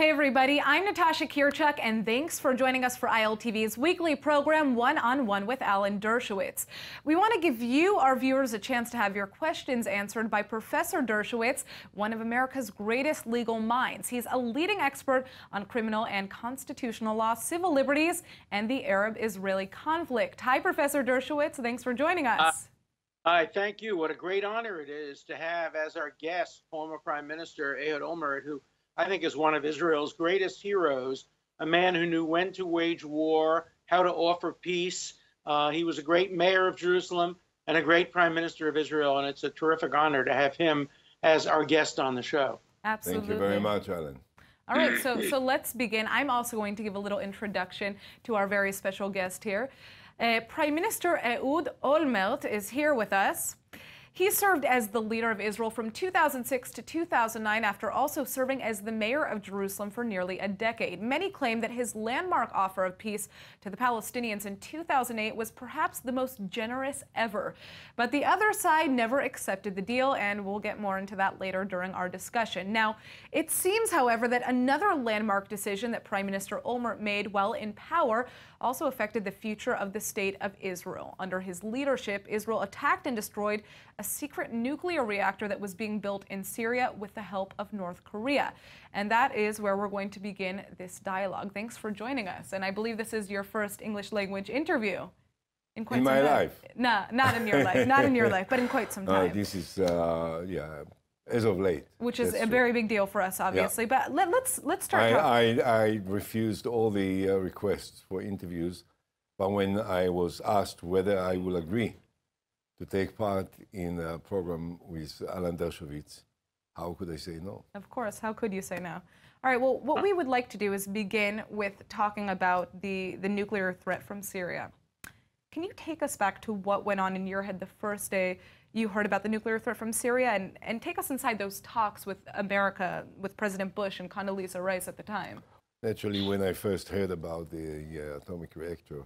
Hey everybody, I'm Natasha Kirchuk, and thanks for joining us for ILTV's weekly program, One-on-One with Alan Dershowitz. We want to give you, our viewers, a chance to have your questions answered by Professor Dershowitz, one of America's greatest legal minds. He's a leading expert on criminal and constitutional law, civil liberties, and the Arab-Israeli conflict. Hi, Professor Dershowitz. Thanks for joining us. Hi, thank you. What a great honor it is to have as our guest former Prime Minister Ehud Olmert, who I think is one of Israel's greatest heroes, a man who knew when to wage war, how to offer peace. He was a great mayor of Jerusalem and a great Prime Minister of Israel, and it's a terrific honor to have him as our guest on the show. Absolutely. Thank you very much, Alan. All right, so let's begin. I'm also going to give a little introduction to our very special guest here. Prime Minister Ehud Olmert is here with us. He served as the leader of Israel from 2006 to 2009 after also serving as the mayor of Jerusalem for nearly a decade. Many claim that his landmark offer of peace to the Palestinians in 2008 was perhaps the most generous ever. But the other side never accepted the deal, and we'll get more into that later during our discussion. Now, it seems, however, that another landmark decision that Prime Minister Olmert made while in power also affected the future of the state of Israel. Under his leadership, Israel attacked and destroyed a secret nuclear reactor that was being built in Syria with the help of North Korea. And that is where we're going to begin this dialogue. Thanks for joining us. And I believe this is your first English language interview in quite some time. In my life? No, not in your life. Not in your life, but in quite some time. This is, as of late. Which is a very big deal for us, obviously. Yeah. But let's start. I refused all the requests for interviews, but when I was asked whether I will agree to take part in a program with Alan Dershowitz, how could I say no? Of course, how could you say no? All right, well, what we would like to do is begin with talking about the nuclear threat from Syria. Can you take us back to what went on in your head the first day you heard about the nuclear threat from Syria, and take us inside those talks with America, with President Bush and Condoleezza Rice at the time? Naturally, when I first heard about the atomic reactor,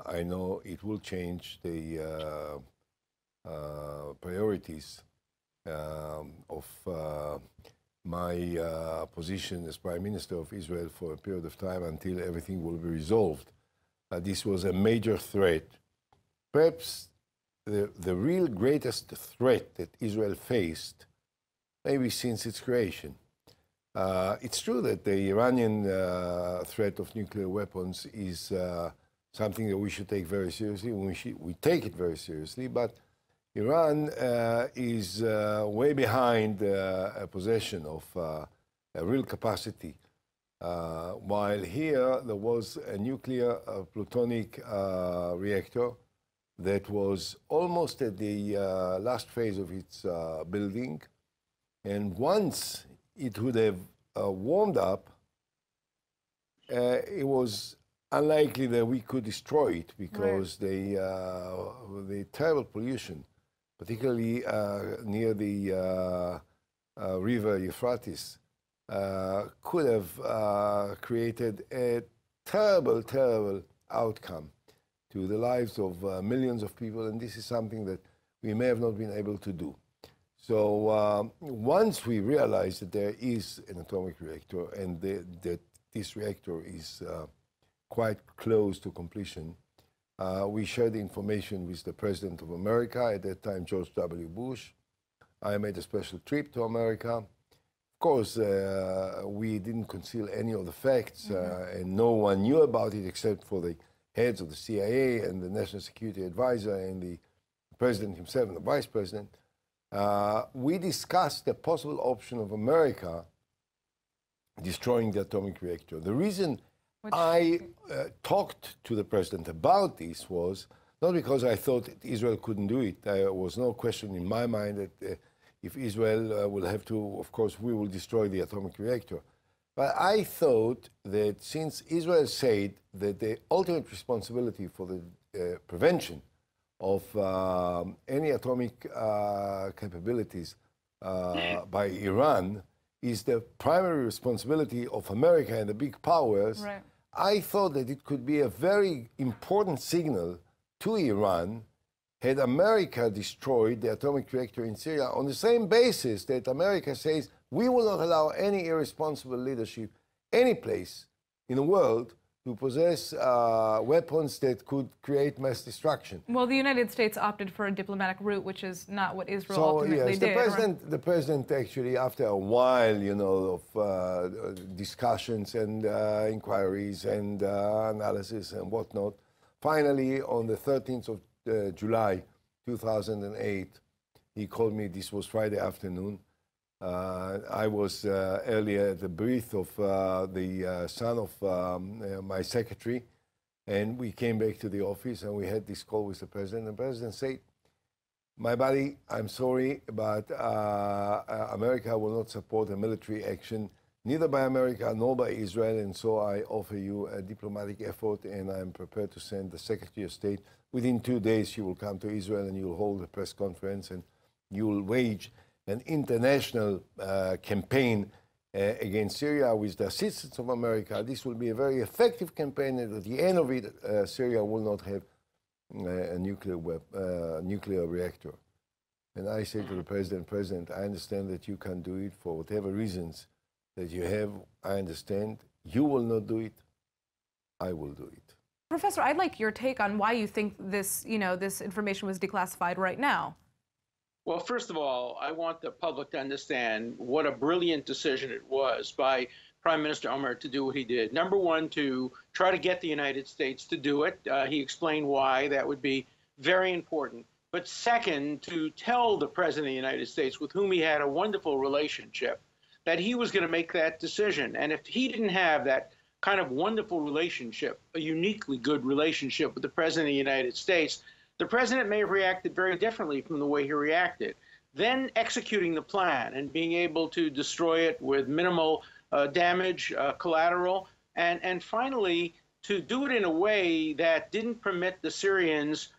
I know it will change the priorities of my position as Prime Minister of Israel for a period of time until everything will be resolved. This was a major threat. Perhaps the real greatest threat that Israel faced, maybe since its creation. It's true that the Iranian threat of nuclear weapons is something that we should take very seriously. We take it very seriously, but Iran is way behind a possession of a real capacity. While here there was a nuclear plutonic reactor that was almost at the last phase of its building. And once it would have warmed up, it was unlikely that we could destroy it because the terrible pollution, particularly near the river Euphrates, could have created a terrible, terrible outcome to the lives of millions of people, and this is something that we may have not been able to do. So once we realized that there is an atomic reactor and that this reactor is quite close to completion, we shared the information with the President of America, at that time George W. Bush. I made a special trip to America. Of course, we didn't conceal any of the facts, and no one knew about it except for the heads of the CIA and the National Security Advisor and the President himself and the Vice President. We discussed the possible option of America destroying the atomic reactor. The reason I talked to the President about this was not because I thought that Israel couldn't do it. There was no question in my mind that if Israel will have to, of course, we will destroy the atomic reactor. But I thought that since Israel said that the ultimate responsibility for the prevention of any atomic capabilities by Iran is the primary responsibility of America and the big powers, right. I thought that it could be a very important signal to Iran had America destroyed the atomic reactor in Syria on the same basis that America says We will not allow any irresponsible leadership any place in the world to possess weapons that could create mass destruction. Well, the United States opted for a diplomatic route, which is not what Israel So ultimately yes, did. the president actually, after a while, you know, of discussions and inquiries and analysis and whatnot, finally on the 13th of July, 2008, he called me. This was Friday afternoon. I was earlier at the birth of the son of my secretary, and we came back to the office and we had this call with the president. The president said, "My buddy, I'm sorry, but America will not support a military action, neither by America nor by Israel, and so I offer you a diplomatic effort, and I'm prepared to send the Secretary of State. Within 2 days, she will come to Israel and you'll hold a press conference and you will wage an international campaign against Syria with the assistance of America. This will be a very effective campaign, and at the end of it, Syria will not have a nuclear reactor." And I say to the President, I understand that you can do it for whatever reasons that you have. I understand. You will not do it. I will do it. Professor, I'd like your take on why you think this, this information was declassified right now. Well, first of all, I want the public to understand what a brilliant decision it was by Prime Minister Olmert to do what he did. Number one, to try to get the United States to do it. He explained why that would be very important. But second, to tell the President of the United States, with whom he had a wonderful relationship, that he was going to make that decision. And if he didn't have that kind of wonderful relationship, a uniquely good relationship with the President of the United States, the president may have reacted very differently from the way he reacted. Then executing the plan and being able to destroy it with minimal damage, collateral, and finally to do it in a way that didn't permit the Syrians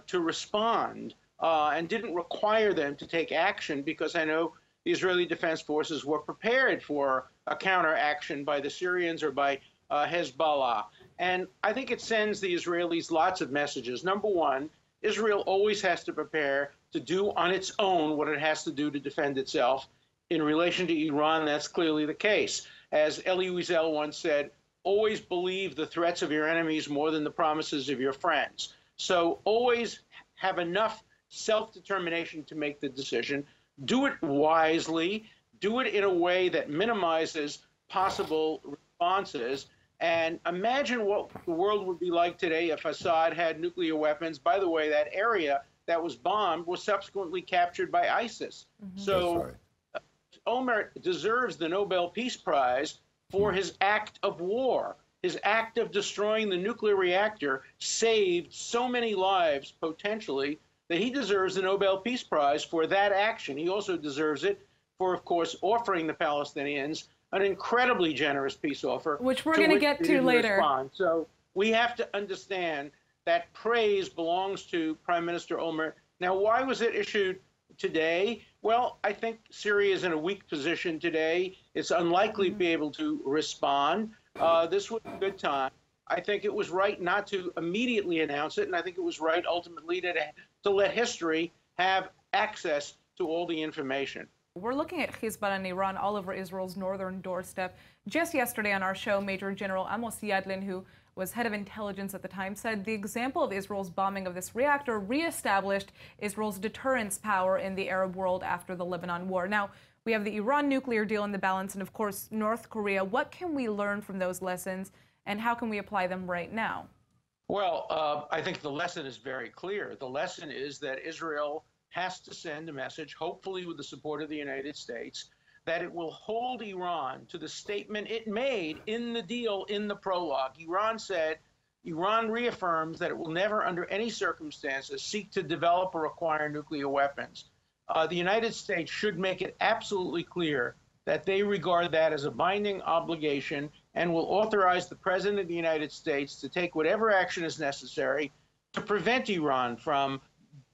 to respond and didn't require them to take action, because I know the Israeli Defense Forces were prepared for a counteraction by the Syrians or by Hezbollah. And I think it sends the Israelis lots of messages. Number one, Israel always has to prepare to do on its own what it has to do to defend itself. In relation to Iran, that's clearly the case. As Elie Wiesel once said, always believe the threats of your enemies more than the promises of your friends. So always have enough self-determination to make the decision. Do it wisely. Do it in a way that minimizes possible responses. And imagine what the world would be like today if Assad had nuclear weapons. By the way, that area that was bombed was subsequently captured by ISIS. Mm-hmm. So Olmert deserves the Nobel Peace Prize for his act of war. His act of destroying the nuclear reactor saved so many lives, potentially, that he deserves the Nobel Peace Prize for that action. He also deserves it for, of course, offering the Palestinians an incredibly generous peace offer, which we're going to get to later. Respond. So we have to understand that praise belongs to Prime Minister Olmert. Now, why was it issued today? Well, I think Syria is in a weak position today. It's unlikely to be able to respond. This was a good time. I think it was right not to immediately announce it, and I think it was right ultimately to let history have access to all the information. We're looking at Hezbollah and Iran all over Israel's northern doorstep. Just yesterday on our show, Major General Amos Yadlin, who was head of intelligence at the time, said the example of Israel's bombing of this reactor reestablished Israel's deterrence power in the Arab world after the Lebanon war. Now, we have the Iran nuclear deal in the balance and, of course, North Korea. What can we learn from those lessons, and how can we apply them right now? Well, I think the lesson is very clear. The lesson is that Israel has to send a message, hopefully with the support of the United States, that it will hold Iran to the statement it made in the deal in the prologue. Iran reaffirms that it will never, under any circumstances, seek to develop or acquire nuclear weapons. The United States should make it absolutely clear that they regard that as a binding obligation and will authorize the President of the United States to take whatever action is necessary to prevent Iran from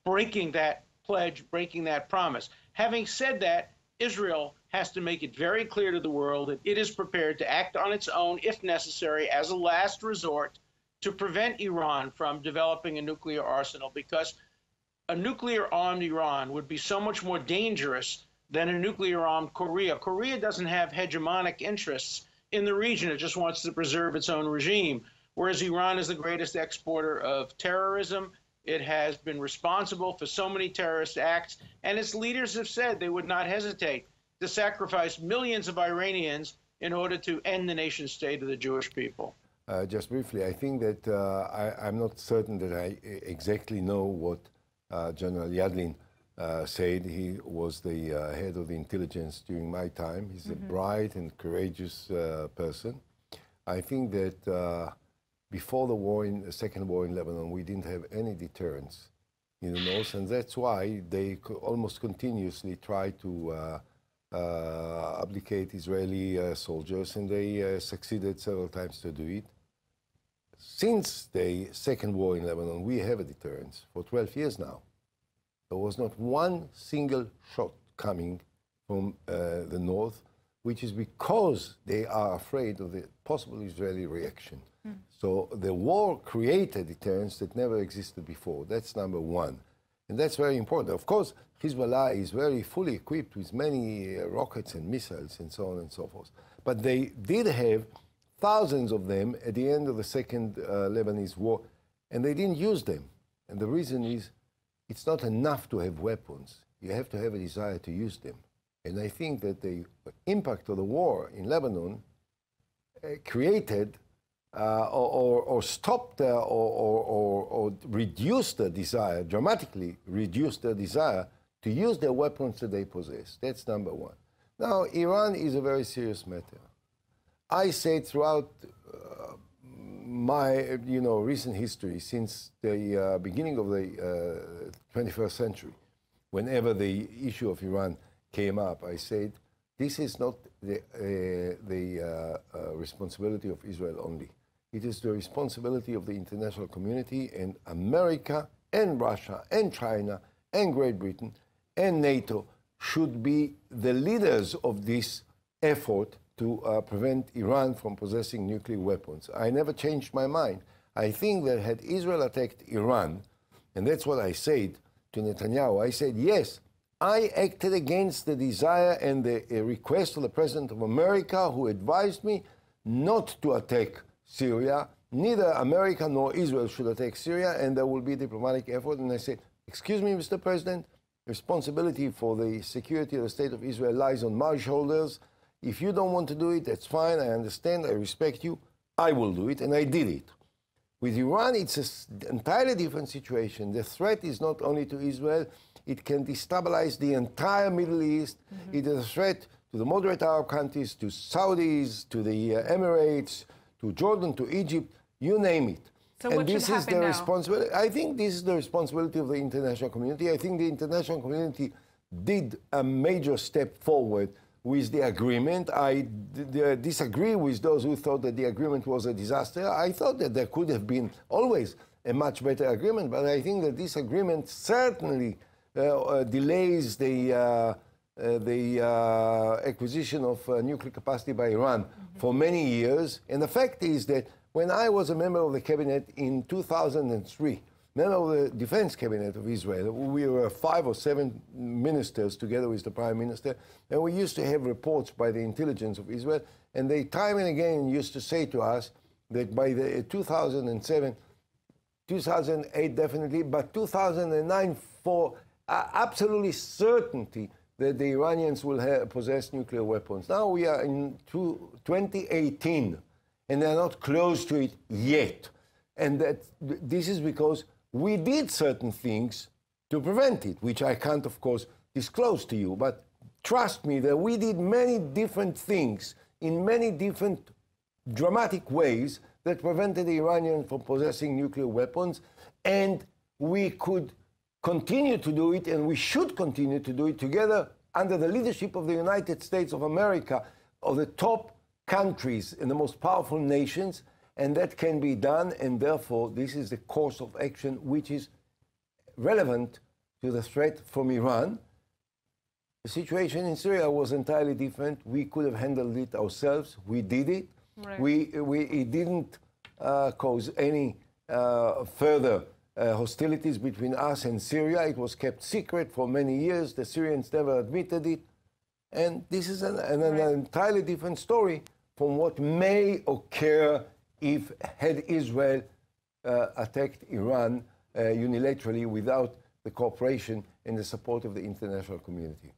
breaking that pledge, breaking that promise. Having said that, Israel has to make it very clear to the world that it is prepared to act on its own, if necessary, as a last resort, to prevent Iran from developing a nuclear arsenal, because a nuclear-armed Iran would be so much more dangerous than a nuclear-armed Korea. Korea doesn't have hegemonic interests in the region. It just wants to preserve its own regime, whereas Iran is the greatest exporter of terrorism. It has been responsible for so many terrorist acts, and its leaders have said they would not hesitate to sacrifice millions of Iranians in order to end the nation state of the Jewish people. Just briefly, I think that I'm not certain that I exactly know what General Yadlin said. He was the head of the intelligence during my time. He's a bright and courageous person. I think that before the second war in Lebanon, we didn't have any deterrence in the north, and that's why they almost continuously try to abdicate Israeli soldiers, and they succeeded several times to do it. Since the second war in Lebanon, we have a deterrence for 12 years now. There was not one single shot coming from the north, which is because they are afraid of the possible Israeli reaction. So the war created deterrence that never existed before. That's number one. And that's very important. Of course, Hezbollah is very fully equipped with many rockets and missiles and so on and so forth. But they did have thousands of them at the end of the second Lebanese war, and they didn't use them. And the reason is, it's not enough to have weapons. You have to have a desire to use them. And I think that the impact of the war in Lebanon created or stopped or reduced the desire, dramatically reduced the desire to use the weapons that they possess. That's number one. Now, Iran is a very serious matter. I said throughout my recent history, since the beginning of the 21st century, whenever the issue of Iran came up, I said, this is not the responsibility of Israel only. It is the responsibility of the international community, and America and Russia and China and Great Britain and NATO should be the leaders of this effort to prevent Iran from possessing nuclear weapons. I never changed my mind. I think that had Israel attacked Iran, and that's what I said to Netanyahu, I said, yes, I acted against the desire and the request of the President of America, who advised me not to attack Syria. Neither America nor Israel should attack Syria, and there will be a diplomatic effort. And I said, excuse me, Mr. President, responsibility for the security of the State of Israel lies on my shoulders. If you don't want to do it, that's fine. I understand. I respect you. I will do it. And I did it. With Iran, it's an entirely different situation. The threat is not only to Israel. It can destabilize the entire Middle East. It is a threat to the moderate Arab countries, to Saudis, to the Emirates, to Jordan, to Egypt, you name it. So and what this should is happen the now? responsibility. I think this is the responsibility of the international community. I think the international community did a major step forward with the agreement. I disagree with those who thought that the agreement was a disaster. I thought that there could have been always a much better agreement, but I think that this agreement certainly delays the acquisition of nuclear capacity by Iran for many years. And the fact is that when I was a member of the cabinet in 2003, member of the defense cabinet of Israel, we were 5 or 7 ministers together with the prime minister, and we used to have reports by the intelligence of Israel, and they time and again used to say to us that by the 2007, 2008 definitely, but 2009 for absolutely certainty that the Iranians will possess nuclear weapons. Now we are in 2018, and they're not close to it yet. And that this is because we did certain things to prevent it, which I can't, of course, disclose to you. But trust me that we did many different things in many different dramatic ways that prevented the Iranians from possessing nuclear weapons. And we could continue to do it, and we should continue to do it together under the leadership of the United States of America, of the top countries and the most powerful nations, and that can be done, and therefore this is the course of action which is relevant to the threat from Iran. The situation in Syria was entirely different. We could have handled it ourselves. We did it. Right. It didn't cause any further hostilities between us and Syria. It was kept secret for many years. The Syrians never admitted it. And this is an entirely different story from what may occur if had Israel attacked Iran unilaterally without the cooperation and the support of the international community.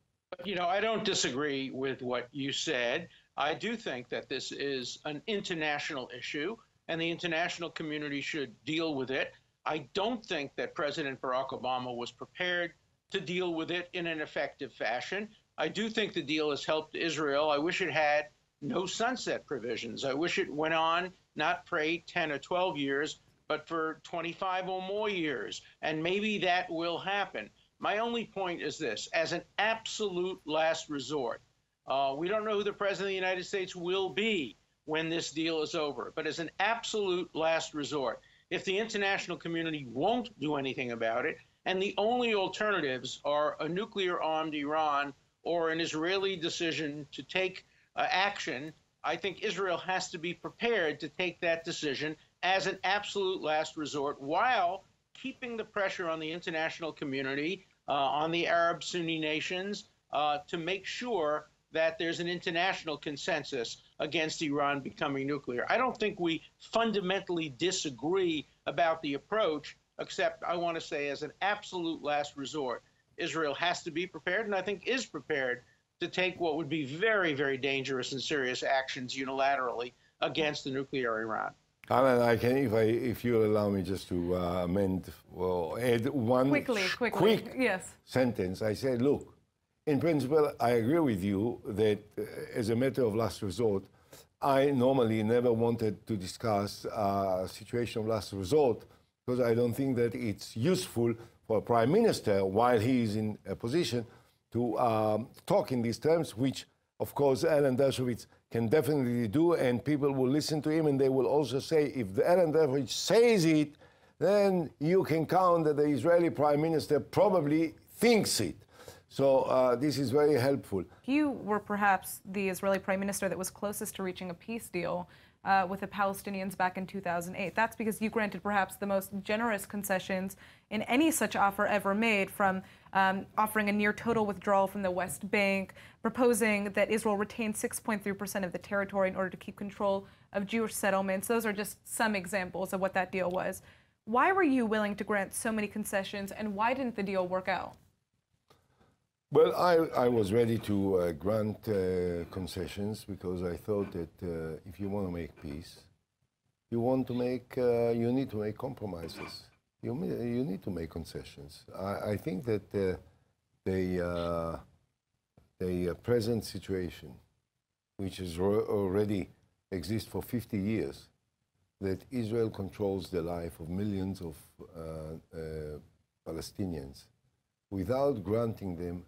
You know, I don't disagree with what you said. I do think that this is an international issue, and the international community should deal with it. I don't think that President Barack Obama was prepared to deal with it in an effective fashion. I do think the deal has helped Israel. I wish it had no sunset provisions. I wish it went on not for 8, 10, or 12 years, but for 25 or more years. And maybe that will happen. My only point is this: as an absolute last resort, we don't know who the President of the United States will be when this deal is over, but as an absolute last resort, if the international community won't do anything about it, and the only alternatives are a nuclear-armed Iran or an Israeli decision to take action, I think Israel has to be prepared to take that decision as an absolute last resort while keeping the pressure on the international community, on the Arab Sunni nations, to make sure that there's an international consensus against Iran becoming nuclear. I don't think we fundamentally disagree about the approach, except I want to say as an absolute last resort, Israel has to be prepared, and I think is prepared, to take what would be very, very dangerous and serious actions unilaterally against the nuclear Iran. Alan, I can, if you'll allow me just to add one quick yes. sentence. I said, look, in principle, I agree with you that as a matter of last resort, I normally never wanted to discuss a situation of last resort because I don't think that it's useful for a prime minister while he is in a position to talk in these terms, which, of course, Alan Dershowitz can definitely do, and people will listen to him, and they will also say, if the Alan Dershowitz says it, then you can count that the Israeli prime minister probably thinks it. So this is very helpful. You were perhaps the Israeli prime minister that was closest to reaching a peace deal with the Palestinians back in 2008. That's because you granted perhaps the most generous concessions in any such offer ever made, from offering a near total withdrawal from the West Bank, proposing that Israel retain 6.3% of the territory in order to keep control of Jewish settlements. Those are just some examples of what that deal was. Why were you willing to grant so many concessions, and why didn't the deal work out? Well, I was ready to grant concessions because I thought that if you want to make peace, you need to make compromises. You need to make concessions. I think that the present situation, which is already exists for 50 years, that Israel controls the life of millions of Palestinians without granting them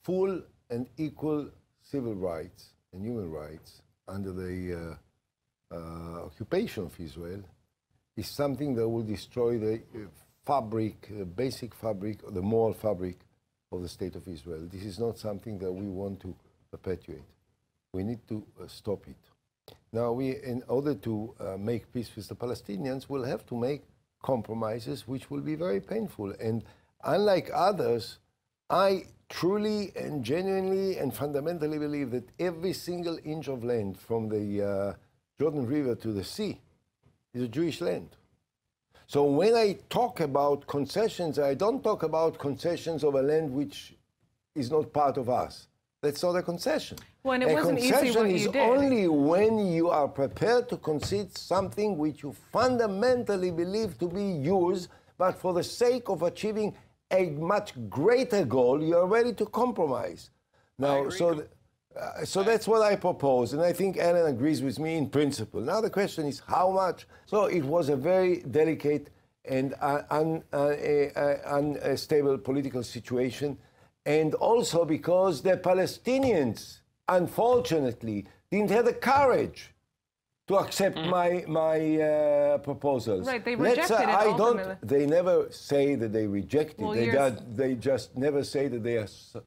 full and equal civil rights and human rights under the occupation of Israel, is something that will destroy the fabric, the basic fabric, the moral fabric of the State of Israel. This is not something that we want to perpetuate. We need to stop it. Now, in order to make peace with the Palestinians, we'll have to make compromises which will be very painful. And unlike others, I truly and genuinely and fundamentally believe that every single inch of land from the Jordan River to the sea is a Jewish land. So when I talk about concessions, I don't talk about concessions of a land which is not part of us. That's not a concession. Well, and it wasn't easy what you did. A concession is only when you are prepared to concede something which you fundamentally believe to be yours, but for the sake of achieving a much greater goal, you are ready to compromise. Now, so that's what I propose, and I think Alan agrees with me in principle. Now the question is how much? So it was a very delicate and unstable political situation, and also because the Palestinians, unfortunately, didn't have the courage to accept my proposals. Right, they rejected it ultimately. They never say that they reject it. Well, they just never say that they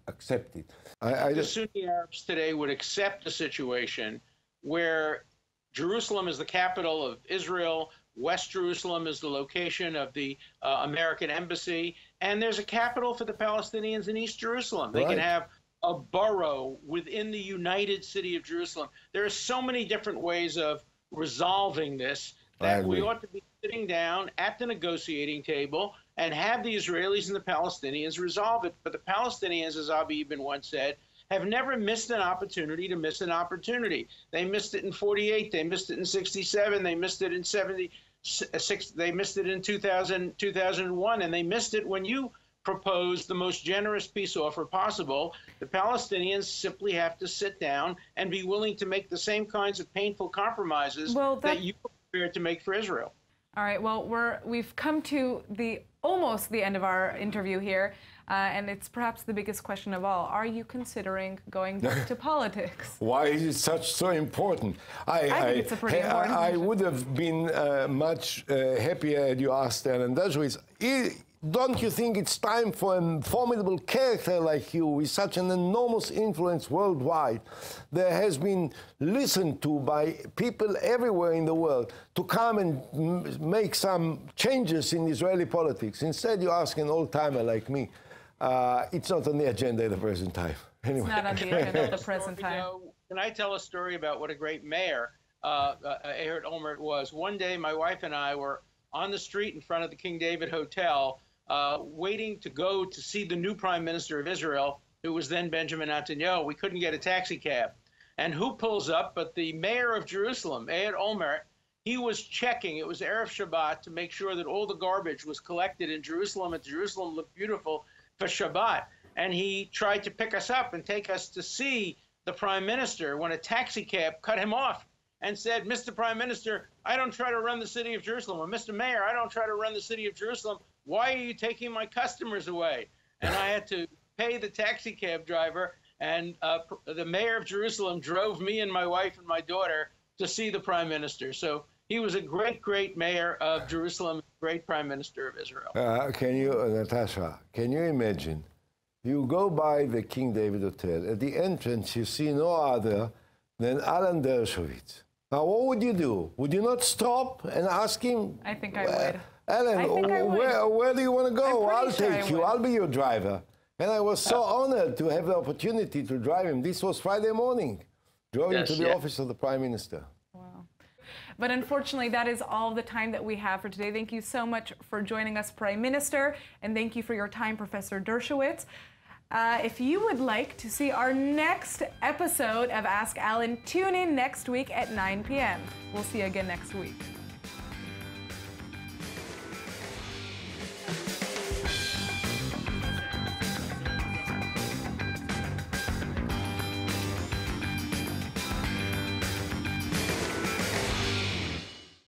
accept it. The Sunni Arabs today would accept a situation where Jerusalem is the capital of Israel, West Jerusalem is the location of the American embassy, and there's a capital for the Palestinians in East Jerusalem. They can have a borough within the United City of Jerusalem. There are so many different ways of resolving this that we ought to be sitting down at the negotiating table and have the Israelis and the Palestinians resolve it. But the Palestinians, as Avi Ibn once said, have never missed an opportunity to miss an opportunity. They missed it in 48, they missed it in 67, they missed it in 76, they missed it in 2001, and they missed it when you proposed the most generous peace offer possible. The Palestinians simply have to sit down and be willing to make the same kinds of painful compromises that you were prepared to make for Israel. All right, well, we've come to almost the end of our interview here, and it's perhaps the biggest question of all. Are you considering going back to politics? Why is it so important? I think it's a pretty important I would have been much happier had you asked Alan Dershowitz. Don't you think it's time for a formidable character like you, with such an enormous influence worldwide, that has been listened to by people everywhere in the world, to come and make some changes in Israeli politics? Instead, you ask an old-timer like me. It's not on the agenda at the present time. Anyway. It's not on the agenda at the present time. Can I tell a story about what a great mayor Ehud Olmert was? One day, my wife and I were on the street in front of the King David Hotel, waiting to go to see the new prime minister of Israel, who was then Benjamin Netanyahu. We couldn't get a taxi cab. And who pulls up but the mayor of Jerusalem, Ehud Olmert. He was checking, it was Erev Shabbat, to make sure that all the garbage was collected in Jerusalem, and Jerusalem looked beautiful for Shabbat. And he tried to pick us up and take us to see the prime minister when a taxi cab cut him off and said, Mr. Prime Minister, I don't try to run the city of Jerusalem. Or Mr. Mayor, I don't try to run the city of Jerusalem. Why are you taking my customers away? And I had to pay the taxi cab driver, and the mayor of Jerusalem drove me and my wife and my daughter to see the prime minister. So he was a great, great mayor of Jerusalem, great prime minister of Israel. Natasha, can you imagine? You go by the King David Hotel. At the entrance, you see no other than Alan Dershowitz. Now, what would you do? Would you not stop and ask him? I think I would. Alan, where do you want to go? I'll take you. I'll be your driver. And I was so honored to have the opportunity to drive him. This was Friday morning. Drove him to the office of the Prime Minister. Wow. But unfortunately, that is all the time that we have for today. Thank you so much for joining us, Prime Minister, and thank you for your time, Professor Dershowitz. If you would like to see our next episode of Ask Alan, tune in next week at 9 p.m. We'll see you again next week.